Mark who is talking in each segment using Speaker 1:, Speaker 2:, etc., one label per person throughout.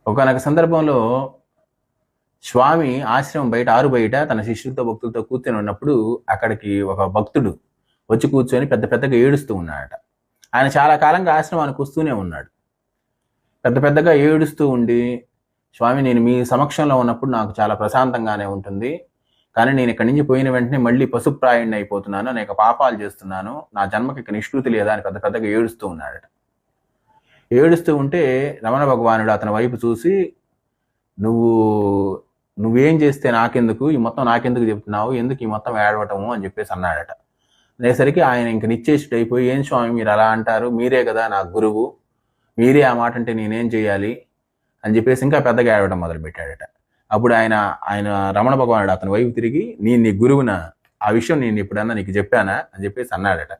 Speaker 1: ఒకానొక సందర్భంలో స్వామి ఆశ్రమం బయట ఆరు బయట తన శిష్యులతో భక్తులతో కూర్చొని ఉన్నప్పుడు అక్కడికి ఒక భక్తుడు వచ్చి కూర్చొని పెద్ద పెద్దగా ఏడుస్తూ ఉన్నాడట. ఆయన చాలా కాలంగా ఆశ్రమానికి వస్తూనే ఉన్నాడు. పెద్ద పెద్దగా ఏడుస్తూ ఉండి, స్వామి నేను మీ సమక్షంలో ఉన్నప్పుడు నాకు చాలా ప్రశాంతంగానే ఉంటుంది, కానీ నేను ఇక్కడి నుంచి పోయిన వెంటనే మళ్ళీ పశుప్రాయుణ్ణి అయిపోతున్నాను, అనేక పాపాలు చేస్తున్నాను, నా జన్మకి ఇక నిష్కృతి లేదా అని పెద్ద పెద్దగా ఏడుస్తూ ఉన్నాడట. ఏడుస్తూ ఉంటే రమణ భగవానుడు అతని వైపు చూసి, నువ్వేం చేస్తే నాకెందుకు, ఈ మొత్తం నాకెందుకు చెప్తున్నావు, ఎందుకు ఈ మొత్తం ఏడవటము అని చెప్పేసి అన్నాడట. అనేసరికి ఆయన ఇంక నిశ్చేష్టుడు అయిపోయి, ఏం స్వామి మీరు అలా అంటారు, మీరే కదా నాకు గురువు, మీరే ఆ మాట అంటే నేనేం చేయాలి అని చెప్పేసి ఇంకా పెద్దగా ఏడవడం మొదలుపెట్టాడట. అప్పుడు ఆయన రమణ భగవానుడు అతని వైపు తిరిగి, నేను నీ గురువున, ఆ విషయం నేను ఎప్పుడన్నా నీకు చెప్పానా అని చెప్పేసి అన్నాడట.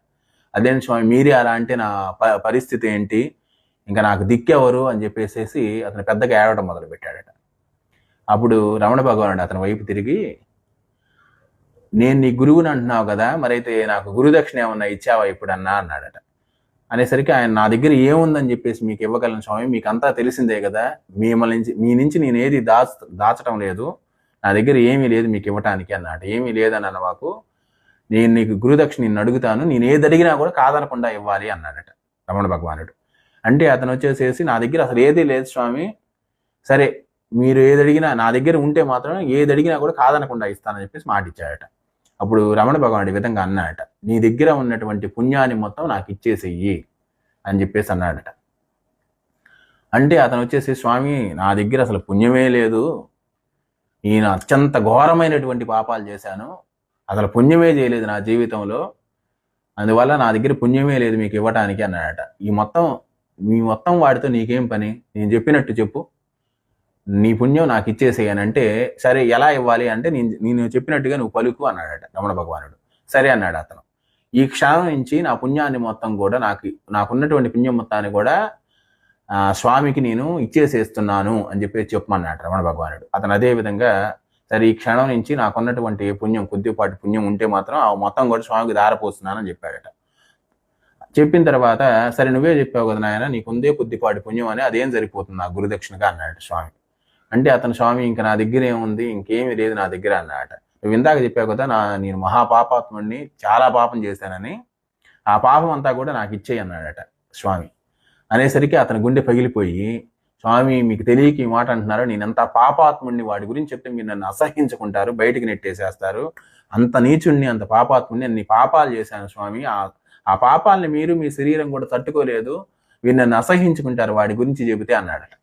Speaker 1: అదేం స్వామి మీరే అలా అంటే నా పరిస్థితి ఏంటి, ఇంకా నాకు దిక్కెవరు అని చెప్పేసి అతను పెద్దగా ఏడవడం మొదలుపెట్టాడట. అప్పుడు రమణ భగవానుడు అతని వైపు తిరిగి, నేను నీ గురువుని అంటున్నావు కదా, మరైతే నాకు గురుదక్షిణ ఏమన్నా ఇచ్చావా ఇప్పుడన్నా అన్నాడట. అనేసరికి ఆయన, నా దగ్గర ఏముందని చెప్పేసి మీకు ఇవ్వగలను స్వామి, మీకు అంతా తెలిసిందే కదా, మీ నుంచి నేను ఏది దాచటం లేదు, నా దగ్గర ఏమీ లేదు మీకు ఇవ్వటానికి అన్నాడు. ఏమీ లేదని అన్నవాకు, నేను నీకు గురుదక్షిణ నిన్ను అడుగుతాను, నేను ఏది అడిగినా కూడా కాదనకుండా ఇవ్వాలి అన్నాడట రమణ భగవానుడు. అంటే అతను వచ్చేసేసి, నా దగ్గర అసలు ఏదీ లేదు స్వామి, సరే మీరు ఏది అడిగినా నా దగ్గర ఉంటే మాత్రం ఏది అడిగినా కూడా కాదనకుండా ఇస్తానని చెప్పేసి మాట ఇచ్చాడట. అప్పుడు రమణ భగవానుడు ఈ విధంగా అన్నాడట, నీ దగ్గర ఉన్నటువంటి పుణ్యాన్ని మొత్తం నాకు ఇచ్చేసేయి అని చెప్పేసి అన్నాడట. అంటే అతను వచ్చేసి, స్వామి నా దగ్గర అసలు పుణ్యమే లేదు, నేను అత్యంత ఘోరమైనటువంటి పాపాలు చేశాను, అసలు పుణ్యమే చేయలేదు నా జీవితంలో, అందువల్ల నా దగ్గర పుణ్యమే లేదు మీకు ఇవ్వటానికి అన్నాడట. మీ మొత్తం వాడితో నీకేం పని, నేను చెప్పినట్టు చెప్పు, నీ పుణ్యం నాకు ఇచ్చేసేయనంటే, సరే ఎలా ఇవ్వాలి అంటే నేను చెప్పినట్టుగా నువ్వు పలుకు అన్నాడట రమణ భగవానుడు. సరే అన్నాడు అతను. ఈ క్షణం నుంచి నా పుణ్యాన్ని మొత్తం కూడా నాకున్నటువంటి పుణ్యం మొత్తాన్ని కూడా స్వామికి నేను ఇచ్చేసేస్తున్నాను అని చెప్పేసి చెప్పమన్నాడు రమణ భగవానుడు. అతను అదే విధంగా, సరే ఈ క్షణం నుంచి నాకున్నటువంటి పుణ్యం, కొద్దిపాటి పుణ్యం ఉంటే మాత్రం ఆ మొత్తం కూడా స్వామికి దారపోస్తున్నానని చెప్పాడట. చెప్పిన తర్వాత, సరే నువ్వే చెప్పావు కదా నాయన, నీకుందే కొద్దిపాటి పుణ్యం అని, అదేం సరిపోతుంది నా గురుదక్షిణగా అన్నాడు స్వామి. అంటే అతను, స్వామి ఇంకా నా దగ్గర ఏముంది, ఇంకేమీ లేదు నా దగ్గర అన్నాడట. నువ్వు ఇందాక చెప్పావు కదా నేను మహాపాపాత్ముడిని, చాలా పాపం చేశానని, ఆ పాపం అంతా కూడా నాకు ఇచ్చేయి అన్నాడట స్వామి. అనేసరికి అతని గుండె పగిలిపోయి, స్వామి మీకు తెలియక ఈ మాట అంటున్నారు, నేను ఎంత పాపాత్ముడిని, వాడి గురించి చెప్తే మీరు నన్ను అసహించుకుంటారు, బయటికి నెట్టేసేస్తారు, అంత నీచుణ్ణి, అంత పాపాత్ముడిని, అన్ని పాపాలు చేశాను స్వామి, ఆ పాపాలని మీరు మీ శరీరం కూడా తట్టుకోలేదు, వీరు నన్ను అసహించుకుంటారు వాడి గురించి చెబితే అన్నాడట.